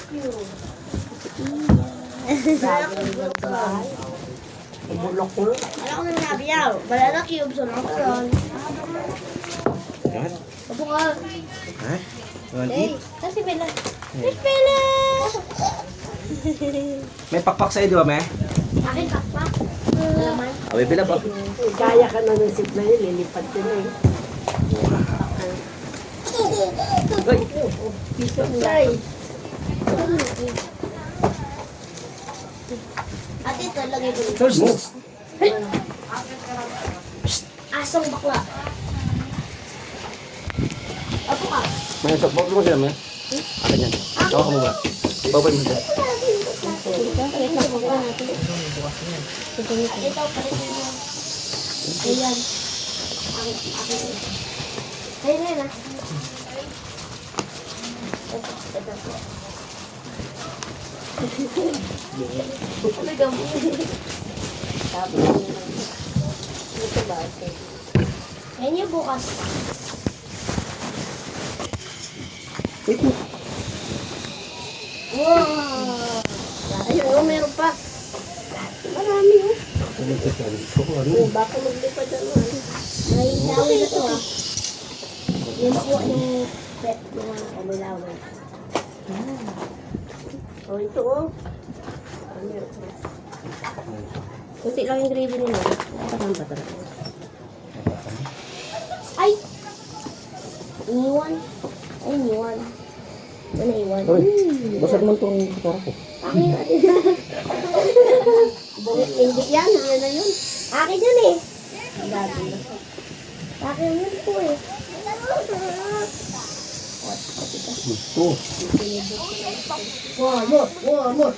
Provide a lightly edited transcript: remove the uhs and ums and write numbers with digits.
cube. Bulok ko. Wala ko nang nabiyaw. Banana cube sa mga karon. Yan. Opo ka. Ha? You want to Hey, eat? kasi Bella. Miss Bella! May pakpak sa'yo, di ba, me? Akin kakpak. Alaman. Awi, bila ba? Kaya ka na ng sip na yun, lilipad ka na eh. Uy! Piso mo. Sorry. Ate, ito, lagay ko dito. Tools mo! Asong bakla. Opo ka. May sakbog mo sila, me? Akin yan. Tawa ka mo ba? Babay mo sila. Palit na po natin. Ito, palit mo. Ayan. Ayan na yun, ah. Ito po. Talaga mo. Sabi ko na. Ito ba? Ito. Ayan yung bukas. Ito. Wow! Ayun, oh, meron pa. Marami, oh. Oh, baka maglipad ano. May laway na to, ah. Yung makuha yung pet na may laway. Oh, ito oh. Ano yun? Kunti lang yung gravy nila. Patang ba talaga? Ay! Iniwan. Ay, iniwan. Ano iwan? Uy, basag mo itong kutsara ko. Akin yun. Hindi yan. Yan na yun. Akin yun eh. Akin yun po eh. Ito. Wow, mo.